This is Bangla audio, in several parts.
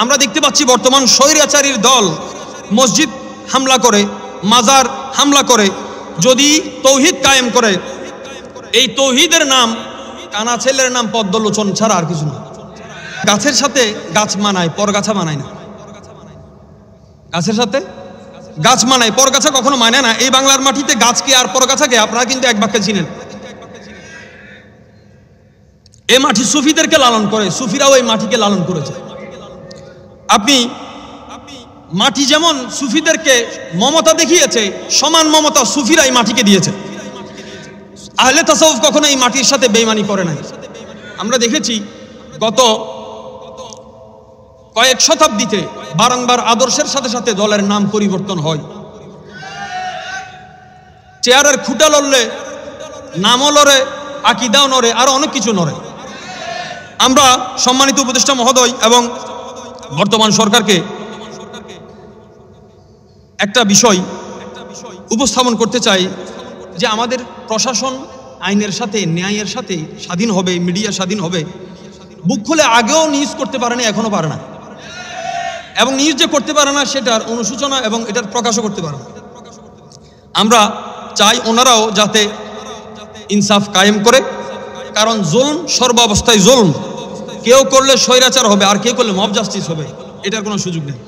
আমরা দেখতে পাচ্ছি বর্তমান স্বৈরাচারীর দল মসজিদ হামলা করে, মাজার হামলা করে, যদি তৌহিদ কায়েম করে, এই তৌহিদের নাম কানা ছেলের নাম পদ্মলোচন ছাড়া আর কিছু না। গাছের সাথে গাছ মানায়, পরগাছা মানায় না। গাছের সাথে গাছ মানায়, পরগাছা কখনো মানে না। এই বাংলার মাটিতে গাছকে আর পরগাছাকে আপনারা কিন্তু এক বাক্যে চিনেন। এই মাটি সুফিদেরকে লালন করে, সুফিরাও এই মাটিকে লালন করেছে। আপনি মাটি যেমন সুফিদেরকে মমতা দেখিয়েছে, সমান মমতা সুফিরা এই মাটিকে দিয়েছে। আহলে তাসাউফ কখনো এই মাটির সাথে বেঈমানি করে নাই। আমরা দেখেছি গত কয়েক শতাব্দীতে বারংবার আদর্শের সাথে সাথে দলের নাম পরিবর্তন হয়। চেয়ারের খুঁটা লড়লে নামও লড়ে, আকিদাও নড়ে, আরো অনেক কিছু নড়ে। আমরা সম্মানিত উপদেষ্টা মহোদয় এবং বর্তমান সরকারকে একটা বিষয় উপস্থাপন করতে চাই যে আমাদের প্রশাসন আইনের সাথে, ন্যায়ের সাথে স্বাধীন হবে, মিডিয়া স্বাধীন হবে। বুক খুলে আগেও নিউজ করতে পারে না, এখনো পারে না, এবং নিউজ যে করতে পারে না সেটার অনুসূচনা এবং এটার প্রকাশও করতে পারে না। আমরা চাই ওনারাও যাতে ইনসাফ কায়েম করে, কারণ জুলম সর্বাবস্থায় জুলম। কেউ করলে স্বৈরাচার হবে আর কেউ করলে মব জাস্টিস হবে, এটার কোনো সুযোগ নেই।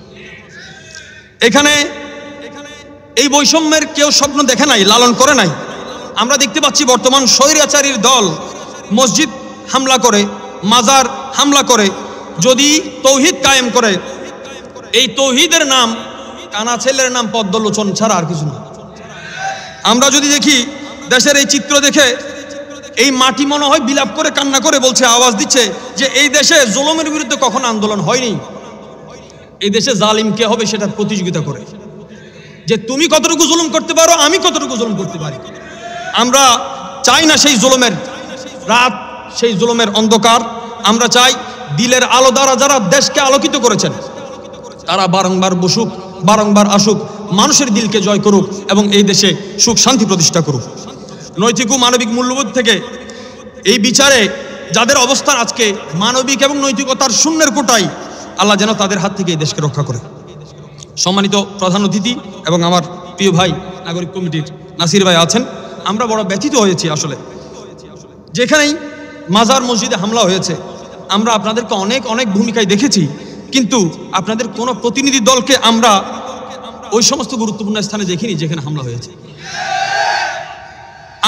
এখানে এই বৈষম্যের কেউ স্বপ্ন দেখে নাই, লালন করে নাই। আমরা দেখতে পাচ্ছি বর্তমান স্বৈরাচারীর দল মসজিদ হামলা করে, মাজার হামলা করে, যদি তৌহিদ কায়েম করে, এই তৌহিদের নাম কানা ছেলের নাম পদ্মলোচন ছাড়া আর কিছু না। আমরা যদি দেখি দেশের এই চিত্র দেখে এই মাটি মনে হয় বিলাপ করে, কান্না করে বলছে, আওয়াজ দিচ্ছে যে এই দেশে জুলুমের বিরুদ্ধে কখনো আন্দোলন হয়নি। এই দেশে জালিম কে হবে সেটার প্রতিযোগিতা করে, যে তুমি কতটুকু জুলুম করতে পারো, আমি কতটুকু জুলুম করতে পারি। আমরা চাই না সেই জুলুমের রাত, সেই জুলুমের অন্ধকার। আমরা চাই দিলের আলো দ্বারা যারা দেশকে আলোকিত করেছেন তারা বারংবার বসুক, বারংবার আসুক, মানুষের দিলকে জয় করুক এবং এই দেশে সুখ শান্তি প্রতিষ্ঠা করুক। নৈতিক ও মানবিক মূল্যবোধ থেকে এই বিচারে যাদের অবস্থান আজকে মানবিক এবং নৈতিকতার শূন্যের কোটায়, আল্লাহ যেন তাদের হাত থেকে এই দেশকে রক্ষা করে। সম্মানিত প্রধান অতিথি এবং আমার প্রিয় ভাই নাগরিক কমিটির নাসির ভাই আছেন, আমরা বড় ব্যথিত হয়েছি আসলে। যেখানেই মাজার মসজিদে হামলা হয়েছে আমরা আপনাদেরকে অনেক অনেক ভূমিকায় দেখেছি, কিন্তু আপনাদের কোনো প্রতিনিধি দলকে আমরা ওই সমস্ত গুরুত্বপূর্ণ স্থানে দেখিনি যেখানে হামলা হয়েছে।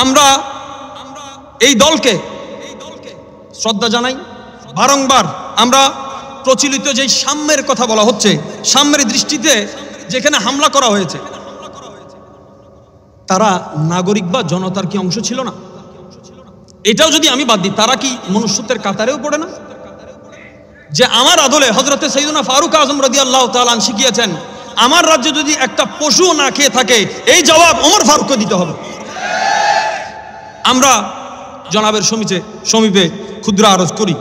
আমরা এই দলকে শ্রদ্ধা জানাই। বারংবার আমরা প্রচলিত যে সাম্যের কথা বলা হচ্ছে, সাম্যের দৃষ্টিতে যেখানে হামলা করা হয়েছে, তারা নাগরিক বা জনতার কি অংশ ছিল না? এটাও যদি আমি বাদ দিই, তারা কি মনুষ্যত্বের কাতারেও পড়ে না? যে আমার আদলে হযরতে সাইয়্যিদুনা ফারুক আযম রাদিয়াল্লাহু তাআলা আনহু শিখিয়েছেন, আমার রাজ্যে যদি একটা পশু না খেয়ে থাকে এই জবাব ওমর ফারুককে দিতে হবে। আমরা জনাবের সমীপে ক্ষুদ্র আরজ করি,